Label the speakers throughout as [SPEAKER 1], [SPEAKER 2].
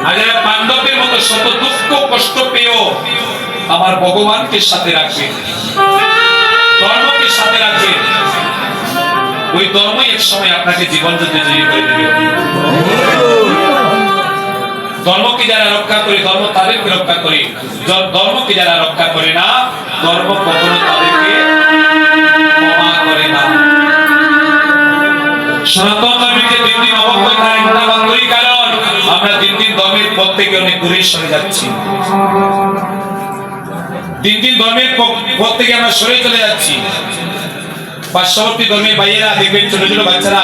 [SPEAKER 1] আর যারা পাণ্ডবদের মতো শত দুঃখ কষ্ট পেয়েও আমার ভগবানকে সাথে রাখবে, ধর্মকে সাথে রাখবে, ওই ধর্মই এক সময় আপনাকে জীবন যুদ্ধে জয়ী করে দেবে। ধর্মকে যারা রক্ষা করে, ধর্ম তাদেরকে রক্ষা করে। ধর্মকে যারা রক্ষা করে না, ধর্ম কখনো তাদেরকে ক্ষমা করে না। সনাতন ধর্মের দিন দিন অবক্ষয় তার একটা মাত্রই কারণ, আমরা দিন দিন ধর্মের পথ থেকে অনেক দূরে সরে যাচ্ছি। দিন দিন ধর্মের পথ থেকে আমরা সরে চলে যাচ্ছি। পার্শ্ববর্তী ধর্মের ভাইয়েরা দেখবেন ছোট ছোট বাচ্চারা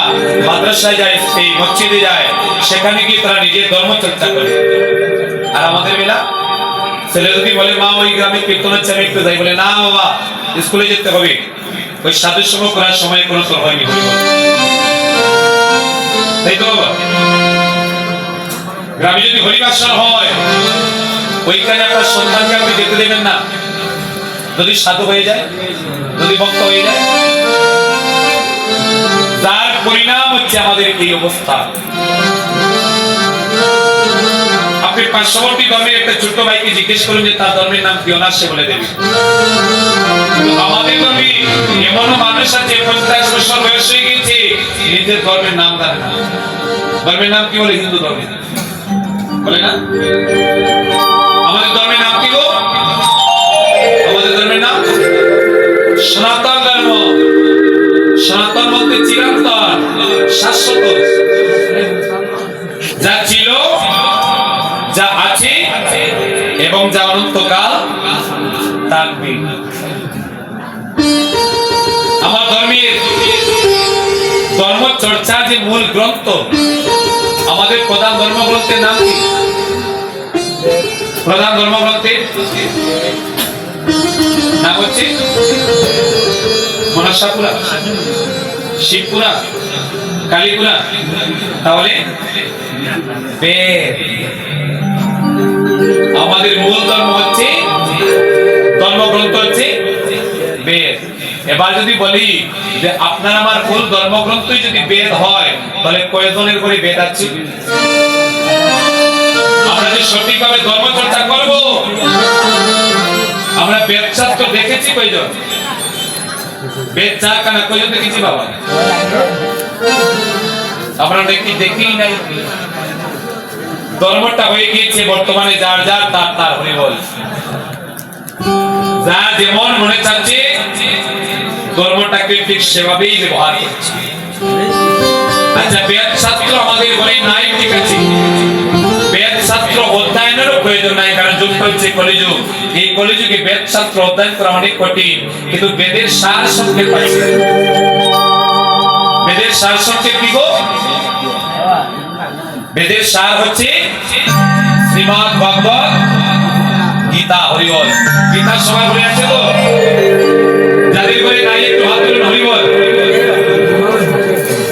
[SPEAKER 1] মাদ্রাসায় যায়, সেই মসজিদে যায়, সেখানে গিয়ে তারা নিজের ধর্ম চর্চা করে। আর আমাদের বেলা ছেলে যদি বলে মা ওই গ্রামে কীর্তন হচ্ছে আমি একটু যাই, বলে না বাবা স্কুলে যেতে হবে, ওই সাধুর সঙ্গ করার সময় কোনো তোর হয়নি। তাই তো বাবা, গ্রামে যদি হরিবাসন হয় ওইখানে আপনার সন্তানকে আপনি যেতে দেবেন না, যদি সাধু হয়ে যায়, যদি ভক্ত হয়ে যায়। তার পরিণাম হচ্ছে আমাদের এই অবস্থা। আপনি পার্শ্ববর্তী ধর্মের একটা ছোট্ট ভাইকে জিজ্ঞেস করুন যে তার ধর্মের নাম কি, অনার সে বলে দেবে। আমাদের ধর্মে এমনও মানুষ আছে 50 বছর বয়স হয়ে গেছে নিজের ধর্মের নাম জানে না। ধর্মের নাম কি বলে? হিন্দু ধর্মের বলে না। আমাদের ধর্মের নাম কি গো? আমাদের ধর্মের নাম সনাতন ধর্ম। সনাতন বলতে চিরন্তন, শাশ্বত, যা ছিল, যা আছে এবং যা অনন্তকাল থাকবে। আমার ধর্মের ধর্ম চর্চার যে মূল গ্রন্থ, আমাদের প্রধান ধর্মগ্রন্থের নাম কি? প্রধান ধর্মগ্রন্থের নাম হচ্ছে মনসা পুরাণ, শিব পুরাণ, কালী পুরাণ। তাহলে বেদ। আমাদের মূল ধর্ম হচ্ছে, ধর্মগ্রন্থ হচ্ছে বেদ। এবার যদি বলি যে আপনার আমার মূল ধর্মগ্রন্থই যদি বেদ হয়, তাহলে কয়জনের করে বেদ আছে? আমরা যে সঠিকভাবে ধর্মচর্চা করব, আমরা বেদ শাস্ত্র দেখেছি কয়জন? বেদ চার কানা কয়জন দেখেছি বাবা? আমরা দেখি নাই। ধর্মটা হয়ে গিয়েছে বর্তমানে যার যার তার তার হয়ে বল, যা যেমন মনে চাচ্ছে ধর্মটাকে ঠিক সেভাবেই ব্যবহার করছে। আচ্ছা, বেদ শাস্ত্র আমাদের ঘরে নাই, ঠিক আছে, বেদ শাস্ত্র অধ্যয়নেরও প্রয়োজন নাই, কারণ যুগটা হচ্ছে কলিযুগ। এই কলিযুগে বেদ শাস্ত্র অধ্যয়ন করা অনেক কঠিন, কিন্তু বেদের সার সংক্ষেপ আছে। বেদের সার সংক্ষেপ কি গো? বেদের সার হচ্ছে শ্রীমদ্ ভগবত গীতা। হরিবল। গীতা সবার ঘরে আছে তো? যাদের ঘরে নাই একটু হাত তুলুন, হরিবল।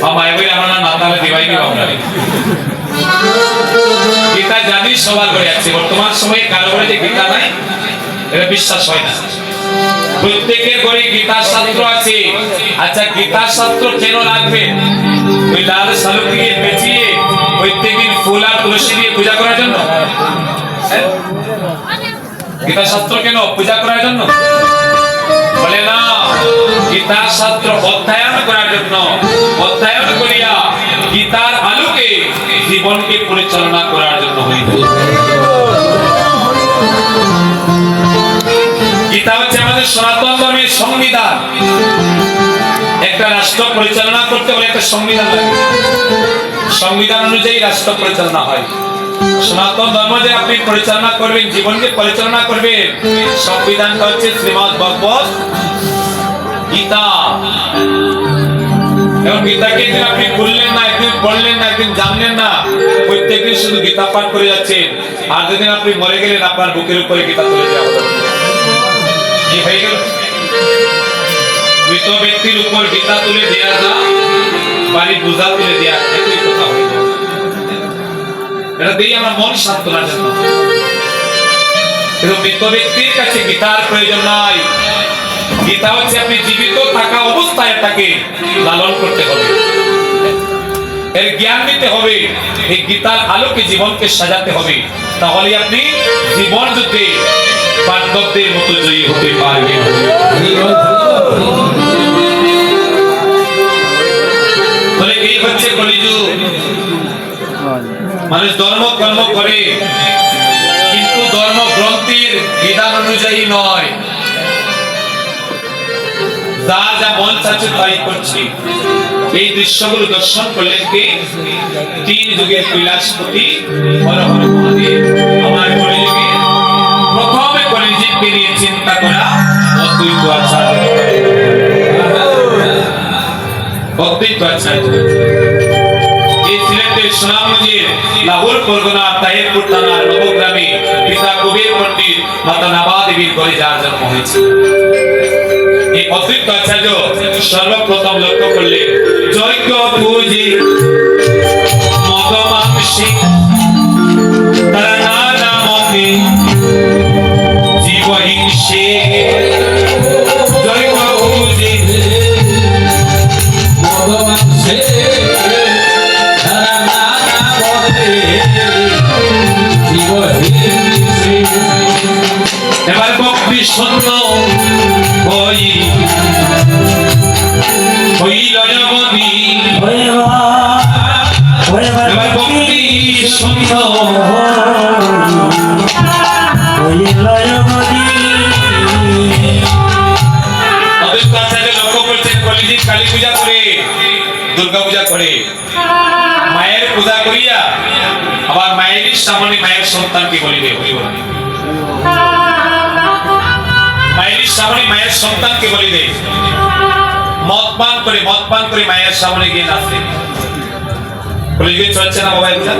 [SPEAKER 1] আমার বই আমার না তাহলে দিবাই কি বাবা? গীতা জানি সবার ঘরে আছে। বর্তমান সময়ে কারো ঘরে যে গীতা নাই এটা বিশ্বাস হয় না। প্রত্যেকের ঘরে গীতা শাস্ত্র আছে। আচ্ছা, গীতা শাস্ত্র কেন লাগবে? ওই লাল শালুককে পেঁচিয়ে প্রত্যেকদিন ফুল আর তুলসী দিয়ে পূজা করার জন্য? গীতা শাস্ত্র কেন? পূজা করার জন্য? বলে না, গীতা শাস্ত্র অধ্যয়ন করার জন্য। অধ্যয়ন করিয়া গীতার আলোকে জীবনকে পরিচালনা করার জন্য হইবে। গীতা হচ্ছে আমাদের সনাতন ধর্মের সংবিধান। একটা রাষ্ট্র পরিচালনা করতে হলে একটা সংবিধান লাগে, সংবিধান অনুযায়ী রাষ্ট্র পরিচালনা হয়। সনাতন ধর্ম যে আপনি পরিচালনা করবেন, জীবনকে পরিচালনা করবেন, সংবিধানটা হচ্ছে শ্রীমদ্ ভগবত গীতা। এবং গীতাকে একদিন আপনি পড়লেন না, একদিন পড়লেন না, একদিন জানলেন না, প্রত্যেকদিন শুধু গীতা পাঠ করে যাচ্ছেন, আর যেদিন আপনি মরে গেলেন আপনার বুকের উপরে গীতা তুলে দেওয়া হলো। কি হয়ে গেল? মৃত ব্যক্তির উপর গীতা তুলে দেয়া যা, বাড়ি বোঝা তুলে দেয়া একই কথা হয়ে গেল। এটা দিয়ে আমার মন সান্ত্বনার জন্য। কিন্তু মৃত ব্যক্তির কাছে গীতার প্রয়োজন নাই। গীতা হচ্ছে আপনি জীবিত থাকা অবস্থায় তাকে লালন করতে হবে। এর জ্ঞান নিতে হবে, এই গীতার আলোকে জীবনকে সাজাতে হবে, তাহলে আপনি জীবন যুদ্ধে পাণ্ডবদের মতো জয়ী হতে পারবেন। তাহলে এই হচ্ছে কলিযুগ। মানুষ ধর্ম কর্ম করে, কিন্তু ধর্ম গ্রন্থের বিধান অনুযায়ী নয়, যা যা মন চাচ্ছে তাই করছে। এই দৃশ্যগুলো দর্শন করলেন কে? তিন যুগের কৈলাসপতি হর হর মহাদেব। আমার কলিযুগে প্রথমে কলিযুগকে নিয়ে চিন্তা করা অদ্বৈত আচার্য। অদ্বৈত আচার্য এই সিলেটের সুনামগঞ্জের লাহোর পরগনা তাহিরপুর থানার নবগ্রামে পিতা কবির পণ্ডিত মাতা নাবা দেবীর ঘরে যার জন্ম হয়েছে। এই অদ্বৈত আচার্য সর্বপ্রথম লক্ষ্য করলেন যজ্ঞ পূজি মদমাংসী তারা নানা মতে জীবহিংসে। যজ্ঞ পূজি মদমাংসে তারা নানা মতে জীবহিংসে। এবার ভক্তি শূন্য কালী পূজা করে, দুর্গা পূজা করে, মায়ের পূজা করিয়া আবার মায়ের সামনে মায়ের সন্তানকে বলিবে। মায়ের সামনে মায়ের সন্তানকে বলিবে। মদ পান করে মায়ের সামনে গিয়ে নাচে। কলিযুগে চলছে না বাবা এগুলা?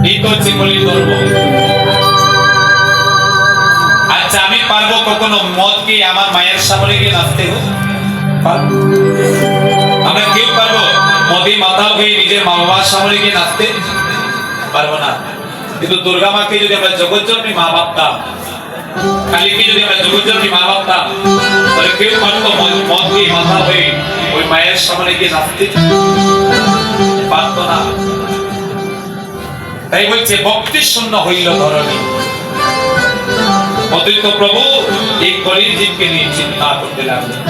[SPEAKER 1] এই তো হচ্ছে কলি ধর্ম। আচ্ছা, আমি পারবো কখনো মদকে আমার মায়ের সামনে গিয়ে নাচতে? আমরা কেউ পারবো মদে মাতাল হয়ে নিজের মা বাবার সামনে গিয়ে নাচতে? পারবো না। কিন্তু দুর্গা মাকে যদি আমরা জগৎজননী মা ভাবতাম, কালীকে যদি আমরা জগৎজননী মা ভাবতাম, তাহলে কেউ পারতো মদকে মাতাল হয়ে ওই মায়ের সামনে গিয়ে নাচতে? পারতো না। তাই বলছে ভক্তি শূন্য হইল ধরণী। অদ্বৈত প্রভু এই কলিযুগকে নিয়ে চিন্তা করতে লাগলেন।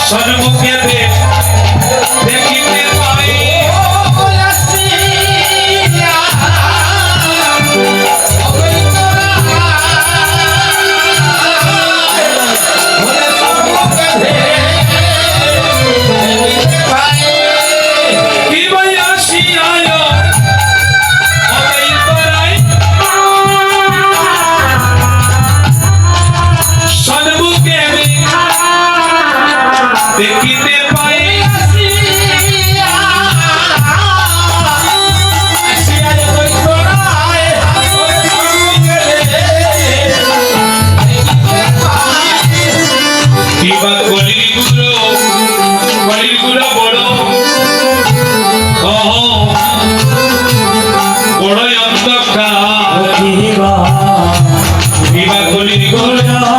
[SPEAKER 1] সর্বমুখে দেখিতে পাই দেখিতে পাই কিবা কলিগুলো বড় বড় অন্ধকার। কিবা কলিগুলো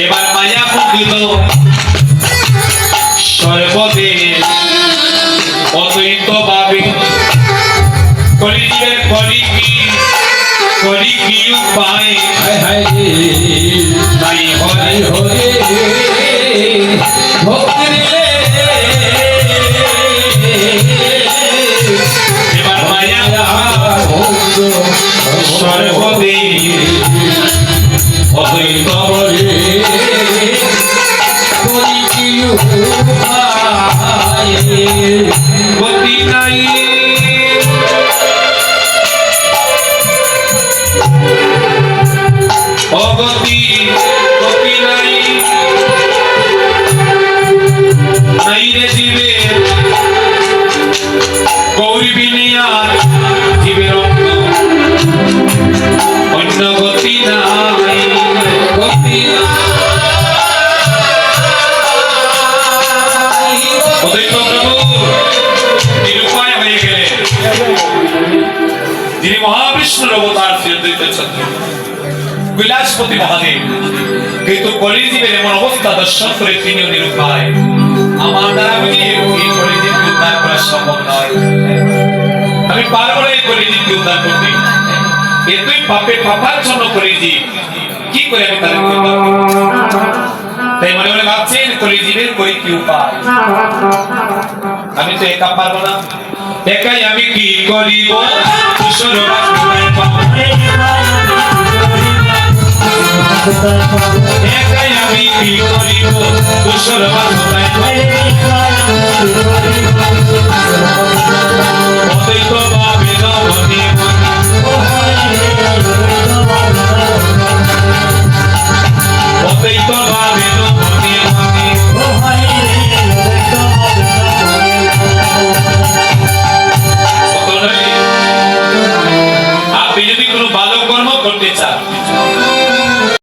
[SPEAKER 1] এবার মায়া পুতুল সর্বদেশ অদ্বৈত ভাবে কলিযুগের করি কি উপায় নাই হরে হরে ভক্তি। এবার মায়া সর্বদেশ অদ্বৈত বলে গতি নাই। অগতি গতি নাই, নাই রে জীবে গৌরী বিনিয়ার যিনি মহাবিষ্ণুর অবতার শ্রী অদ্বৈত চন্দ্র কৈলাসপতি মহাদেব, কিন্তু কলিজীবের এমন অবস্থা দর্শন করে তিনিও নিরুপায়। আমার দ্বারা বুঝি এই কলিজীবকে উদ্ধার করা সম্ভব নয়। আমি পারবো না এই কলিজীবকে উদ্ধার করতে। এতই পাপে পাপার জন্য কলিজীব, কি করে আমি তাদের উদ্ধার করব? তাই মনে মনে ভাবছেন কলিজীবের করি কি উপায়? আমি তো একা পারবো না, একাই আমি কি করিব? একাই আমি কি করিব?